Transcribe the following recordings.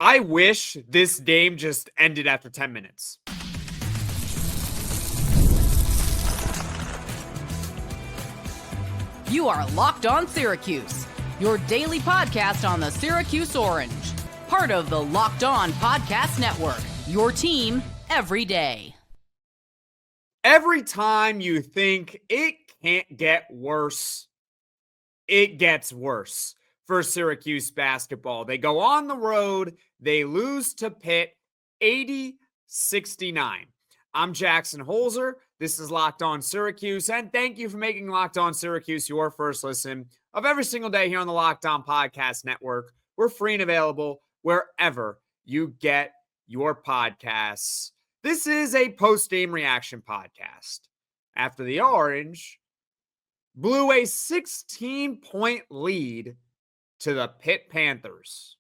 I wish this game just ended after 10 minutes. You are Locked On Syracuse, your daily podcast on the Syracuse Orange. Part of the Locked On Podcast Network, your team every day. Every time you think it can't get worse, it gets worse for Syracuse basketball. They go on the road, they lose to Pitt 80-69. I'm Jackson Holzer. This is Locked On Syracuse, and thank you for making Locked On Syracuse your first listen of every single day here on the Locked On Podcast Network. We're free and available wherever you get your podcasts. This is a post-game reaction podcast after the Orange blew a 16-point lead to the Pitt Panthers.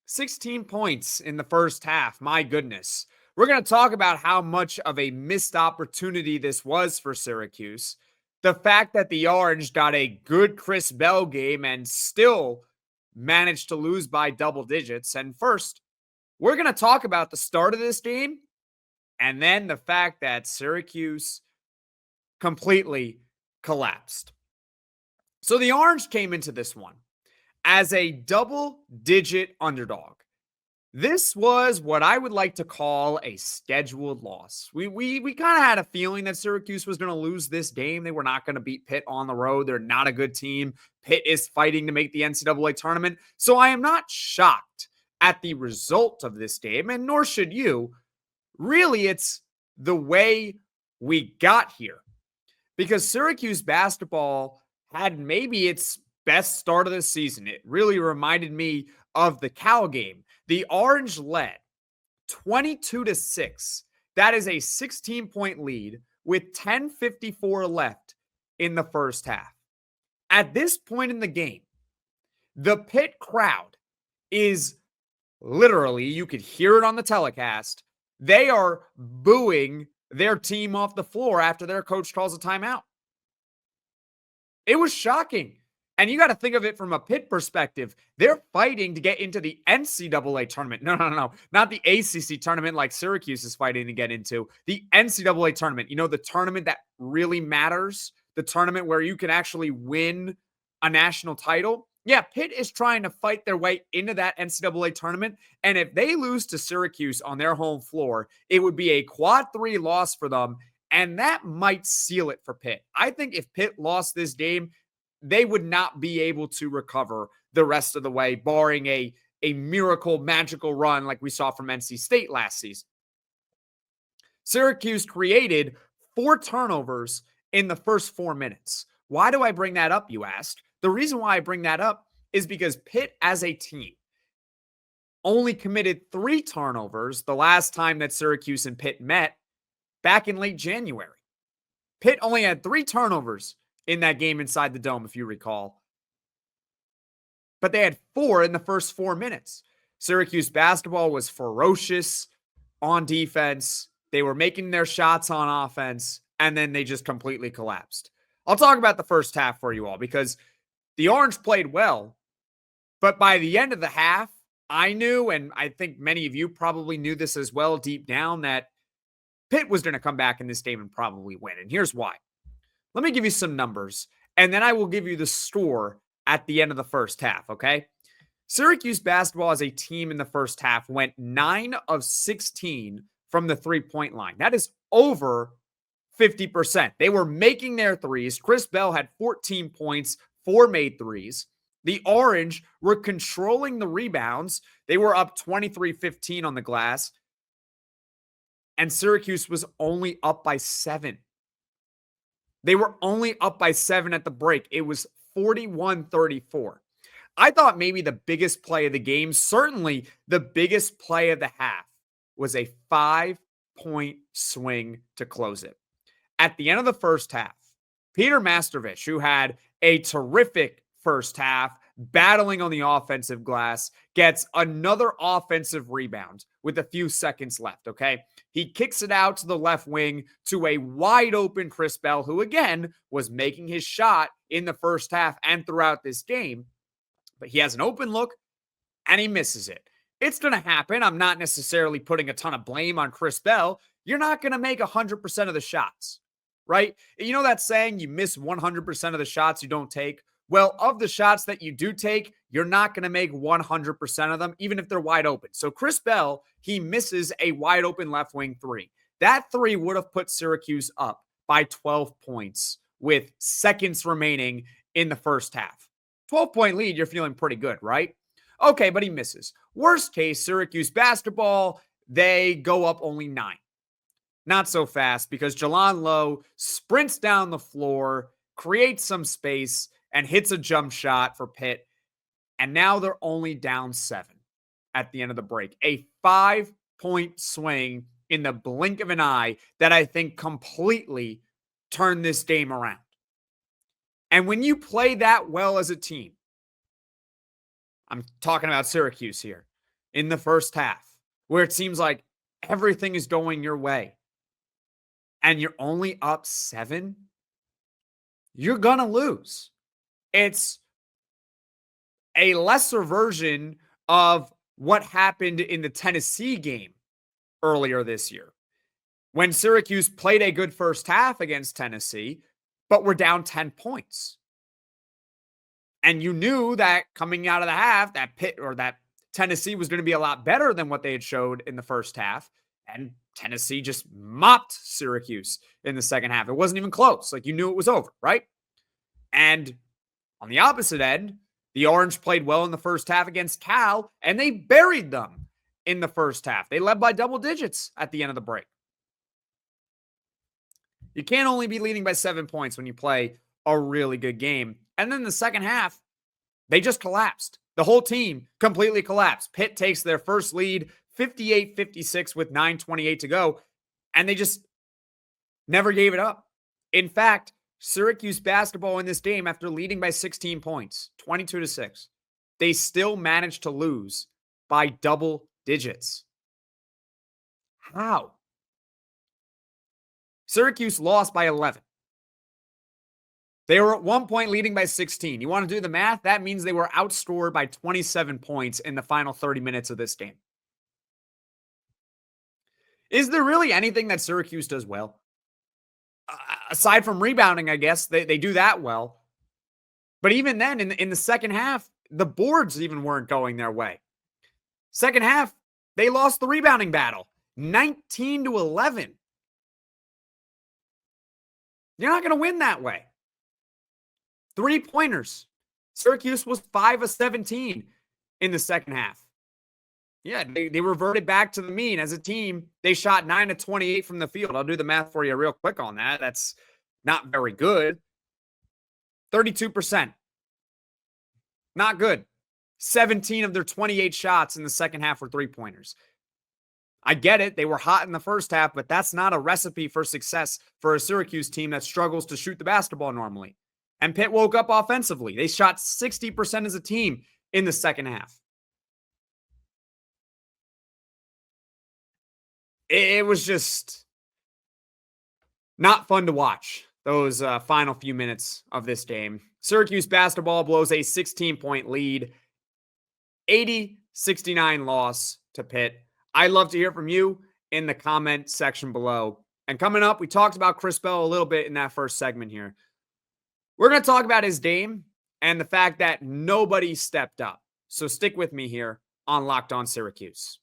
16 points in the first half. My goodness. We're going to talk about how much of a missed opportunity this was for Syracuse. The fact that the Orange got a good Chris Bell game and still managed to lose by double digits. And first, we're going to talk about the start of this game and then the fact that Syracuse completely collapsed. So the Orange came into this one as a double-digit underdog. This was what I would like to call a scheduled loss. We kind of had a feeling that Syracuse was going to lose this game. They were not going to beat Pitt on the road. They're not a good team. Pitt is fighting to make the NCAA tournament. So I am not shocked at the result of this game, and nor should you. Really, it's the way we got here. Because Syracuse basketball had maybe its best start of the season. It really reminded me of the Cal game. The Orange led 22-6. That is a 16-point lead with 10:54 left in the first half. At this point in the game, the Pitt crowd is literally, you could hear it on the telecast, they are booing their team off the floor after their coach calls a timeout. It was shocking. And you got to think of it from a Pitt perspective. They're fighting to get into the NCAA tournament. No. Not the ACC tournament like Syracuse is fighting to get into. The NCAA tournament. You know, the tournament that really matters. The tournament where you can actually win a national title. Yeah, Pitt is trying to fight their way into that NCAA tournament. And if they lose to Syracuse on their home floor, it would be a quad 3 loss for them. And that might seal it for Pitt. I think if Pitt lost this game, they would not be able to recover the rest of the way, barring a miracle, magical run like we saw from NC State last season. Syracuse created 4 turnovers in the first 4 minutes. Why do I bring that up, you asked? The reason why I bring that up is because Pitt as a team only committed 3 turnovers the last time that Syracuse and Pitt met back in late January. Pitt only had 3 turnovers in that game inside the Dome, if you recall. But they had 4 in the first 4 minutes. Syracuse basketball was ferocious on defense. They were making their shots on offense, and then they just completely collapsed. I'll talk about the first half for you all because the Orange played well, but by the end of the half, I knew, and I think many of you probably knew this as well deep down, that Pitt was going to come back in this game and probably win. And here's why. Let me give you some numbers, and then I will give you the score at the end of the first half, okay? Syracuse basketball as a team in the first half went 9 of 16 from the three-point line. That is over 50%. They were making their threes. Chris Bell had 14 points, 4 made threes. The Orange were controlling the rebounds. They were up 23-15 on the glass, and Syracuse was only up by 7. They were only up by 7 at the break. It was 41-34. I thought maybe the biggest play of the game, certainly the biggest play of the half, was a 5-point swing to close it. At the end of the first half, Peter Mastervish, who had a terrific first half, battling on the offensive glass, gets another offensive rebound with a few seconds left, okay? He kicks it out to the left wing to a wide open Chris Bell, who again was making his shot in the first half and throughout this game. But he has an open look, and he misses it. It's going to happen. I'm not necessarily putting a ton of blame on Chris Bell. You're not going to make 100% of the shots, right? You know that saying, you miss 100% of the shots you don't take? Well, of the shots that you do take, you're not going to make 100% of them, even if they're wide open. So Chris Bell, he misses a wide open left wing three. That three would have put Syracuse up by 12 points with seconds remaining in the first half. 12-point lead, you're feeling pretty good, right? Okay, but he misses. Worst case, Syracuse basketball, they go up only 9. Not so fast, because Jaland Lowe sprints down the floor, creates some space, and hits a jump shot for Pitt. And now they're only down 7 at the end of the break. A 5-point swing in the blink of an eye that I think completely turned this game around. And when you play that well as a team, I'm talking about Syracuse here, in the first half, where it seems like everything is going your way, and you're only up 7, you're going to lose. It's a lesser version of what happened in the Tennessee game earlier this year, when Syracuse played a good first half against Tennessee, but were down 10 points. And you knew that coming out of the half, that Pitt or that Tennessee was going to be a lot better than what they had showed in the first half. And Tennessee just mopped Syracuse in the second half. It wasn't even close. Like, you knew it was over, right? And on the opposite end, the Orange played well in the first half against Cal, and they buried them in the first half. They led by double digits at the end of the break. You can't only be leading by 7 points when you play a really good game. And then the second half, they just collapsed. The whole team completely collapsed. Pitt takes their first lead, 58-56 with 9:28 to go, and they just never gave it up. In fact, Syracuse basketball in this game, after leading by 16 points, 22-6, they still managed to lose by double digits. How? Syracuse lost by 11. They were at one point leading by 16. You want to do the math? That means they were outscored by 27 points in the final 30 minutes of this game. Is there really anything that Syracuse does well? Aside from rebounding, I guess, they do that well. But even then, in the second half, the boards even weren't going their way. Second half, they lost the rebounding battle, 19-11. You're not going to win that way. 3-pointers. Syracuse was 5 of 17 in the second half. Yeah, they reverted back to the mean. As a team, they shot 9 of 28 from the field. I'll do the math for you real quick on that. That's not very good. 32%. Not good. 17 of their 28 shots in the second half were 3-pointers. I get it. They were hot in the first half, but that's not a recipe for success for a Syracuse team that struggles to shoot the basketball normally. And Pitt woke up offensively. They shot 60% as a team in the second half. It was just not fun to watch those final few minutes of this game. Syracuse basketball blows a 16-point lead, 80-69 loss to Pitt. I'd love to hear from you in the comment section below. And coming up, we talked about Chris Bell a little bit in that first segment here. We're going to talk about his game and the fact that nobody stepped up. So stick with me here on Locked On Syracuse.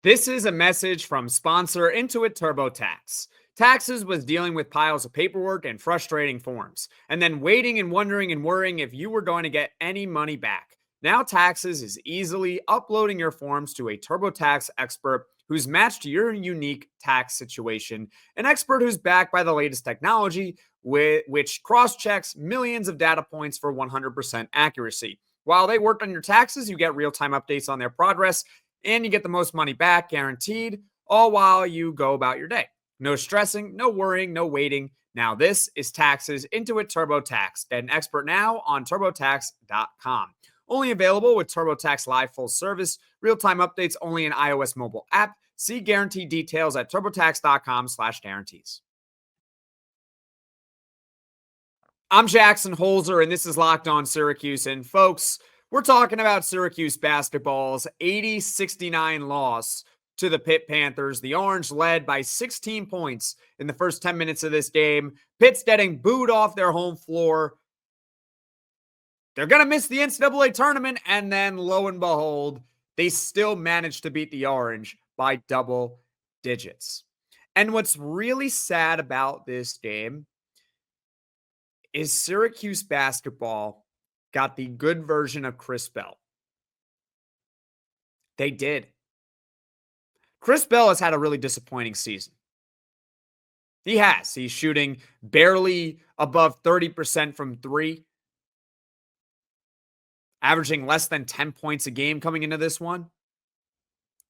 This is a message from sponsor Intuit TurboTax. Taxes was dealing with piles of paperwork and frustrating forms, and then waiting and wondering and worrying if you were going to get any money back. Now Taxes is easily uploading your forms to a TurboTax expert who's matched to your unique tax situation, an expert who's backed by the latest technology, which cross-checks millions of data points for 100% accuracy. While they work on your taxes, you get real-time updates on their progress, and you get the most money back guaranteed, all while you go about your day. No stressing, no worrying, no waiting. Now this is Taxes Intuit TurboTax. Get an expert now on TurboTax.com. Only available with TurboTax Live Full Service. Real-time updates only in iOS mobile app. See guarantee details at TurboTax.com/guarantees. I'm Jackson Holzer, and this is Locked On Syracuse. And folks, we're talking about Syracuse basketball's 80-69 loss to the Pitt Panthers. The Orange led by 16 points in the first 10 minutes of this game. Pitt's getting booed off their home floor. They're going to miss the NCAA Tournament, and then lo and behold, they still managed to beat the Orange by double digits. And what's really sad about this game is Syracuse basketball got the good version of Chris Bell. They did. Chris Bell has had a really disappointing season. He has. He's shooting barely above 30% from three, averaging less than 10 points a game coming into this one.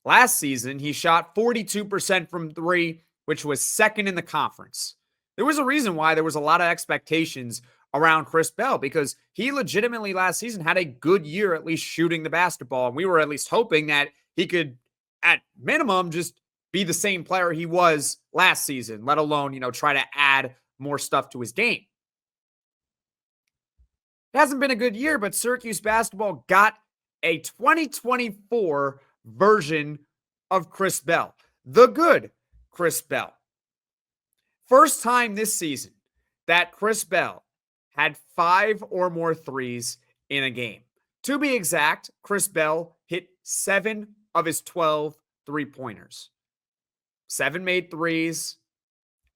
Last season, he shot 42% from three, which was second in the conference. There was a reason why there was a lot of expectations around Chris Bell, because he legitimately last season had a good year at least shooting the basketball. And we were at least hoping that he could, at minimum, just be the same player he was last season, let alone, try to add more stuff to his game. It hasn't been a good year, but Syracuse basketball got a 2024 version of Chris Bell, the good Chris Bell. First time this season that Chris Bell had 5 or more threes in a game. To be exact, Chris Bell hit 7 of his 12 three-pointers. 7 made threes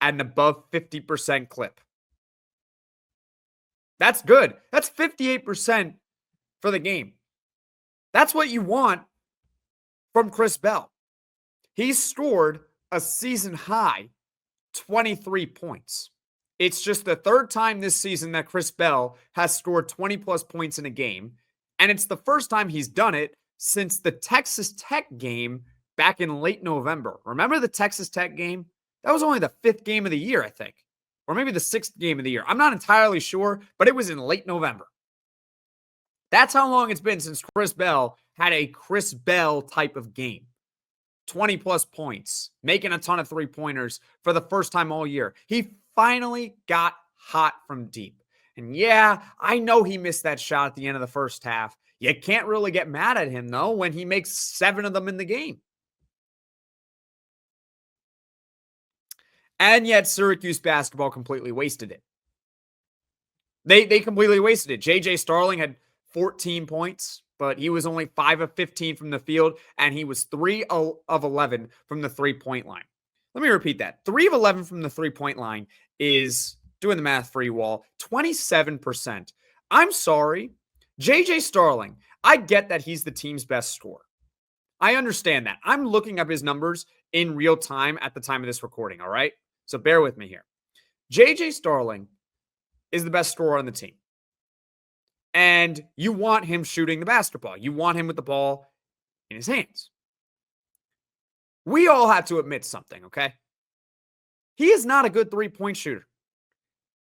at an above 50% clip. That's good. That's 58% for the game. That's what you want from Chris Bell. He scored a season high 23 points. It's just the third time this season that Chris Bell has scored 20 plus points in a game. And it's the first time he's done it since the Texas Tech game back in late November. Remember the Texas Tech game? That was only the 5th game of the year, I think. Or maybe the 6th game of the year. I'm not entirely sure, but it was in late November. That's how long it's been since Chris Bell had a Chris Bell type of game. 20 plus points, making a ton of three-pointers for the first time all year. He finally got hot from deep. And yeah, I know he missed that shot at the end of the first half. You can't really get mad at him, though, when he makes 7 of them in the game. And yet Syracuse basketball completely wasted it. They completely wasted it. J.J. Starling had 14 points, but he was only 5 of 15 from the field, and he was 3 of 11 from the three-point line. Let me repeat that. 3 of 11 from the three-point line is, doing the math for you all, 27%. I'm sorry. J.J. Starling, I get that he's the team's best scorer. I understand that. I'm looking up his numbers in real time at the time of this recording, all right? So bear with me here. J.J. Starling is the best scorer on the team. And you want him shooting the basketball. You want him with the ball in his hands. We all have to admit something, okay? He is not a good three-point shooter.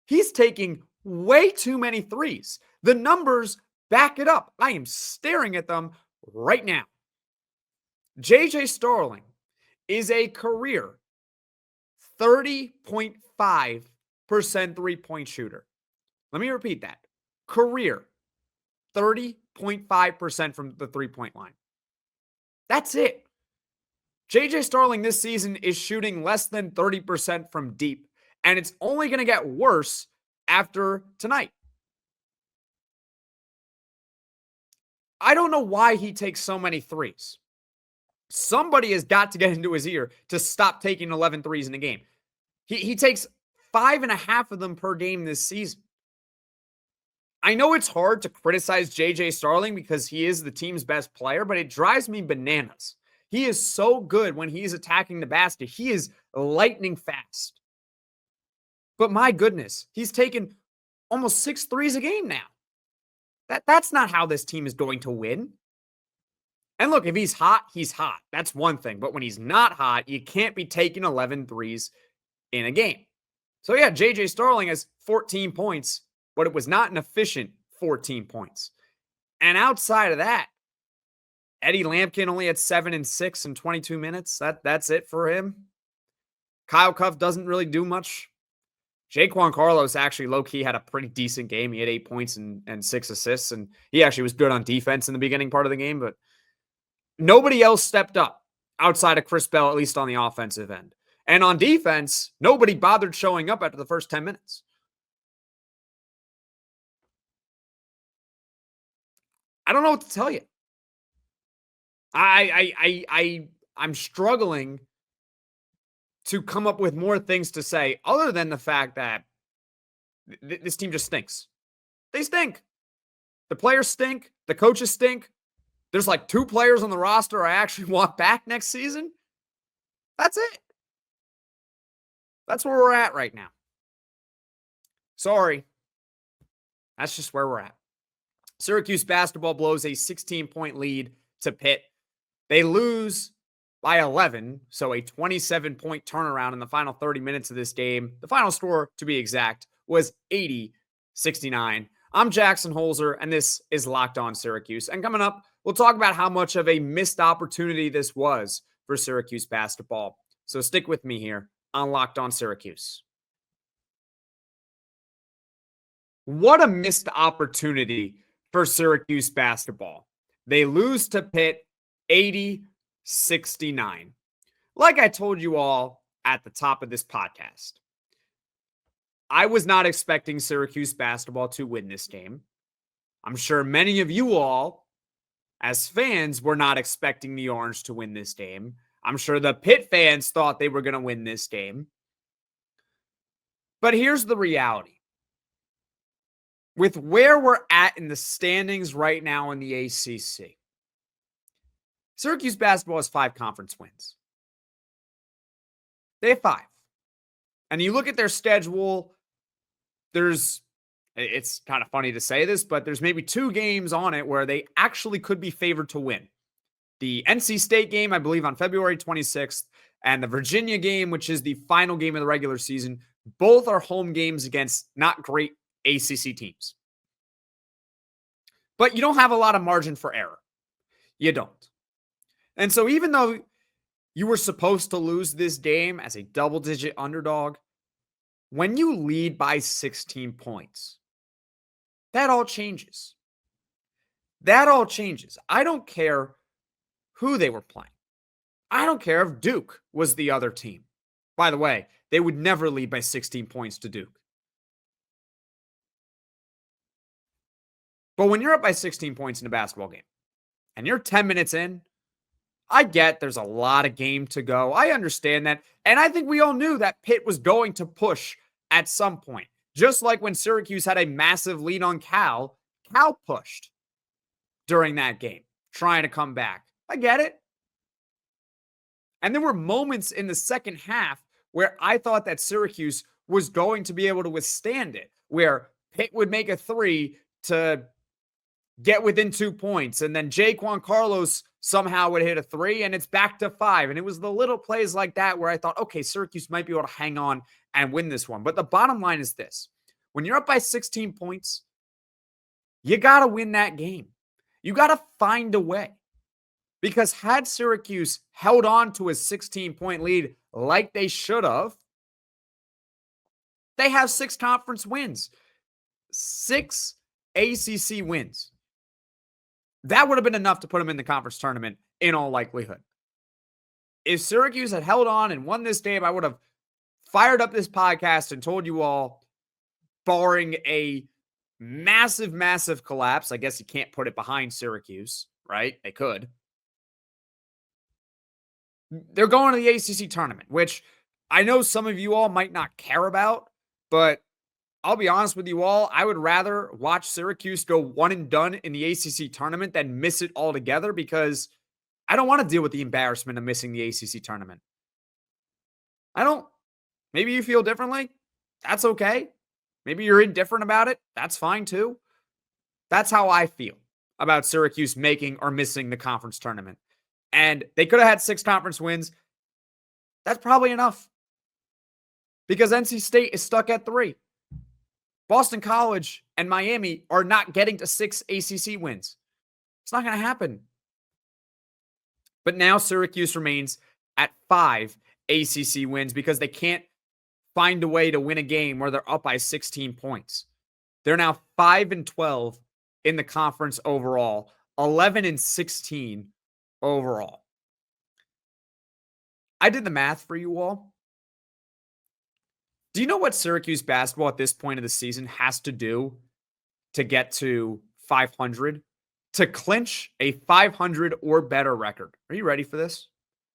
He's taking way too many threes. The numbers back it up. I am staring at them right now. J.J. Starling is a career 30.5% three-point shooter. Let me repeat that. Career 30.5% from the three-point line. That's it. J.J. Starling this season is shooting less than 30% from deep, and it's only going to get worse after tonight. I don't know why he takes so many threes. Somebody has got to get into his ear to stop taking 11 threes in a game. He takes 5.5 of them per game this season. I know it's hard to criticize J.J. Starling because he is the team's best player, but it drives me bananas. He is so good when he's attacking the basket. He is lightning fast. But my goodness, he's taken almost 6 threes a game now. That's not how this team is going to win. And look, if he's hot, he's hot. That's one thing. But when he's not hot, you can't be taking 11 threes in a game. So yeah, J.J. Starling has 14 points, but it was not an efficient 14 points. And outside of that, Eddie Lampkin only had 7 and 6 in 22 minutes. That's it for him. Kyle Cuff doesn't really do much. Jaquan Carlos actually low-key had a pretty decent game. He had 8 points and 6 assists, and he actually was good on defense in the beginning part of the game, but nobody else stepped up outside of Chris Bell, at least on the offensive end. And on defense, nobody bothered showing up after the first 10 minutes. I don't know what to tell you. I'm struggling to come up with more things to say other than the fact that this team just stinks. They stink. The players stink. The coaches stink. There's like 2 players on the roster I actually want back next season. That's it. That's where we're at right now. Sorry. That's just where we're at. Syracuse basketball blows a 16-point lead to Pitt. They lose by 11, so a 27-point turnaround in the final 30 minutes of this game. The final score, to be exact, was 80-69. I'm Jackson Holzer, and this is Locked On Syracuse. And coming up, we'll talk about how much of a missed opportunity this was for Syracuse basketball. So stick with me here on Locked On Syracuse. What a missed opportunity for Syracuse basketball. They lose to Pitt 80-69. Like I told you all at the top of this podcast, I was not expecting Syracuse basketball to win this game. I'm sure many of you all, as fans, were not expecting the Orange to win this game. I'm sure the Pitt fans thought they were going to win this game. But here's the reality. With where we're at in the standings right now in the ACC, Syracuse basketball has 5 conference wins. They have 5. And you look at their schedule, it's kind of funny to say this, but there's maybe 2 games on it where they actually could be favored to win. The NC State game, I believe, on February 26th, and the Virginia game, which is the final game of the regular season. Both are home games against not great ACC teams. But you don't have a lot of margin for error. You don't. And so even though you were supposed to lose this game as a double-digit underdog, when you lead by 16 points, that all changes. That all changes. I don't care who they were playing. I don't care if Duke was the other team. By the way, they would never lead by 16 points to Duke. But when you're up by 16 points in a basketball game and you're 10 minutes in, I get there's a lot of game to go. I understand that. And I think we all knew that Pitt was going to push at some point. Just like when Syracuse had a massive lead on Cal pushed during that game, trying to come back. I get it. And there were moments in the second half where I thought that Syracuse was going to be able to withstand it, where Pitt would make a 3 to get within 2 points, and then Jaquan Carlos somehow would hit a 3, and it's back to 5. And it was the little plays like that where I thought, okay, Syracuse might be able to hang on and win this one. But the bottom line is this. When you're up by 16 points, you got to win that game. You got to find a way. Because had Syracuse held on to a 16-point lead like they should have, they have 6 conference wins, 6 ACC wins. That would have been enough to put them in the conference tournament in all likelihood. If Syracuse had held on and won this game, I would have fired up this podcast and told you all, barring a massive, massive collapse. I guess you can't put it behind Syracuse, right? They could. They're going to the ACC tournament, which I know some of you all might not care about, but I'll be honest with you all, I would rather watch Syracuse go one and done in the ACC tournament than miss it altogether, because I don't want to deal with the embarrassment of missing the ACC tournament. I don't. Maybe you feel differently. That's okay. Maybe you're indifferent about it. That's fine too. That's how I feel about Syracuse making or missing the conference tournament. And they could have had 6 conference wins. That's probably enough, because NC State is stuck at 3. Boston College and Miami are not getting to 6 ACC wins. It's not going to happen. But now Syracuse remains at 5 ACC wins because they can't find a way to win a game where they're up by 16 points. They're now 5-12 in the conference overall, 11-16 overall. I did the math for you all. Do you know what Syracuse basketball at this point of the season has to do to get to 500? To clinch a 500 or better record. Are you ready for this?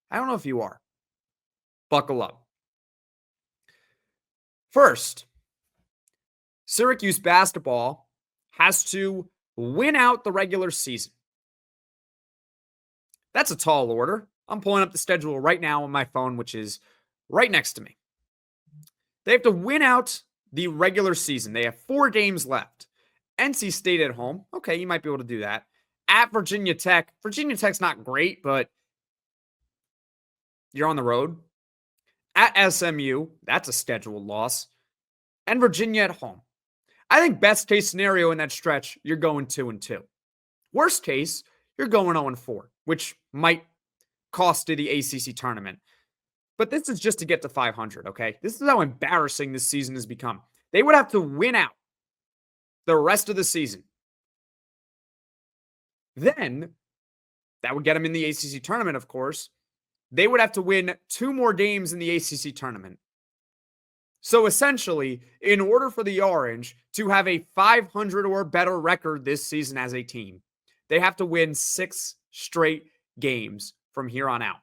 I don't know if you are. Buckle up. First, Syracuse basketball has to win out the regular season. That's a tall order. I'm pulling up the schedule right now on my phone, which is right next to me. They have to win out the regular season. They have 4 games left. NC State at home. Okay, you might be able to do that. At Virginia Tech. Virginia Tech's not great, but you're on the road. At SMU. That's a scheduled loss. And Virginia at home. I think best case scenario in that stretch, you're going 2-2. Worst case, you're going 0-4, which might cost you the ACC tournament. But this is just to get to 500, okay? This is how embarrassing this season has become. They would have to win out the rest of the season. Then, that would get them in the ACC tournament, of course. They would have to win 2 more games in the ACC tournament. So essentially, in order for the Orange to have a 500 or better record this season as a team, they have to win 6 straight games from here on out.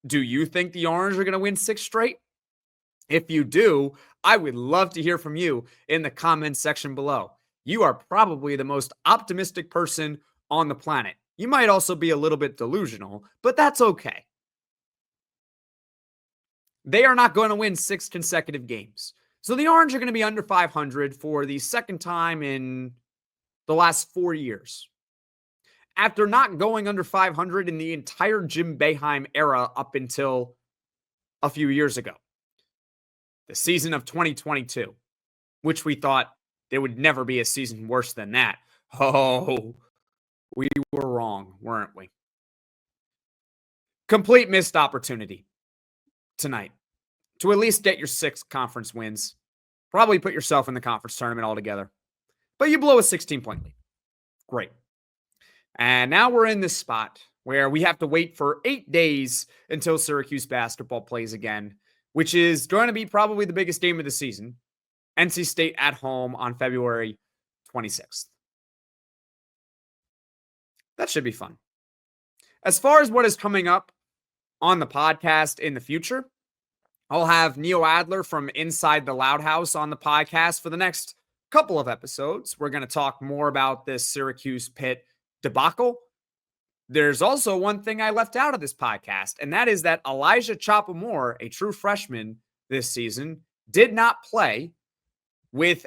Do you think the Orange are going to win 6 straight? If you do, I would love to hear from you in the comments section below. You are probably the most optimistic person on the planet. You might also be a little bit delusional, but that's okay. They are not going to win 6 consecutive games. So the Orange are going to be under 500 for the second time in the last 4 years. After not going under 500 in the entire Jim Boeheim era up until a few years ago. The season of 2022, which we thought there would never be a season worse than that. Oh, we were wrong, weren't we? Complete missed opportunity tonight to at least get your 6 conference wins. Probably put yourself in the conference tournament altogether. But you blow a 16-point lead. Great. And now we're in this spot where we have to wait for 8 days until Syracuse basketball plays again, which is going to be probably the biggest game of the season. NC State at home on February 26th. That should be fun. As far as what is coming up on the podcast in the future, I'll have Neo Adler from Inside the Loud House on the podcast for the next couple of episodes. We're going to talk more about this Syracuse Pitt debacle. There's also one thing I left out of this podcast, and that is that Elijah Chapamore, a true freshman this season, did not play with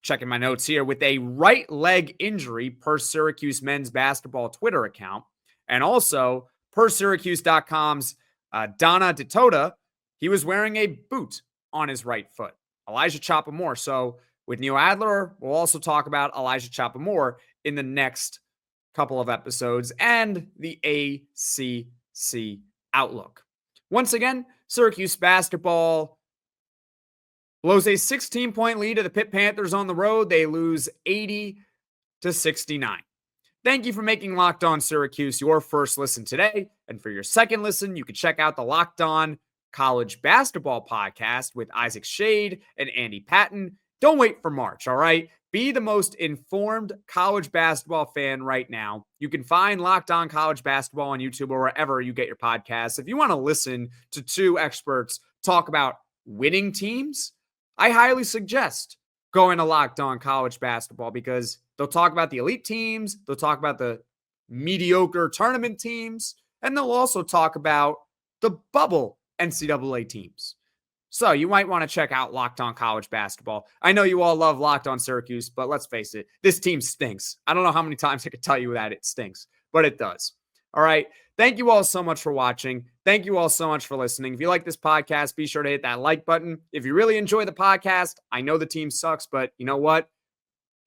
checking my notes here, with a right leg injury per Syracuse men's basketball Twitter account. And also, per Syracuse.com's Donna DeToda, he was wearing a boot on his right foot. Elijah Chapamore. So with Neo Adler, we'll also talk about Elijah Chapamore in the next couple of episodes and the ACC outlook. Once again, Syracuse basketball blows a 16-point lead to the Pitt Panthers on the road. They lose 80-69. Thank you for making Locked On Syracuse your first listen today. And for your second listen, you can check out the Locked On College Basketball podcast with Isaac Shade and Andy Patton. Don't wait for March, all right? Be the most informed college basketball fan right now. You can find Locked On College Basketball on YouTube or wherever you get your podcasts. If you want to listen to 2 experts talk about winning teams, I highly suggest going to Locked On College Basketball because they'll talk about the elite teams, they'll talk about the mediocre tournament teams, and they'll also talk about the bubble NCAA teams. So you might want to check out Locked On College Basketball. I know you all love Locked On Syracuse, but let's face it, this team stinks. I don't know how many times I could tell you that it stinks, but it does. All right. Thank you all so much for watching. Thank you all so much for listening. If you like this podcast, be sure to hit that like button. If you really enjoy the podcast, I know the team sucks, but you know what?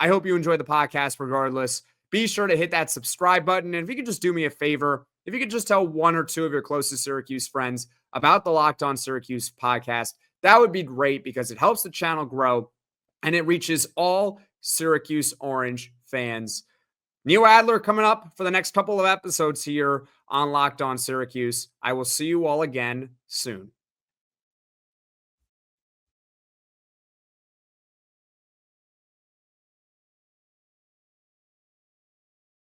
I hope you enjoy the podcast regardless. Be sure to hit that subscribe button. And if you could just do me a favor, if you could just tell 1 or 2 of your closest Syracuse friends about the Locked On Syracuse podcast, that would be great because it helps the channel grow and it reaches all Syracuse Orange fans. Neil Adler coming up for the next couple of episodes here on Locked On Syracuse. I will see you all again soon.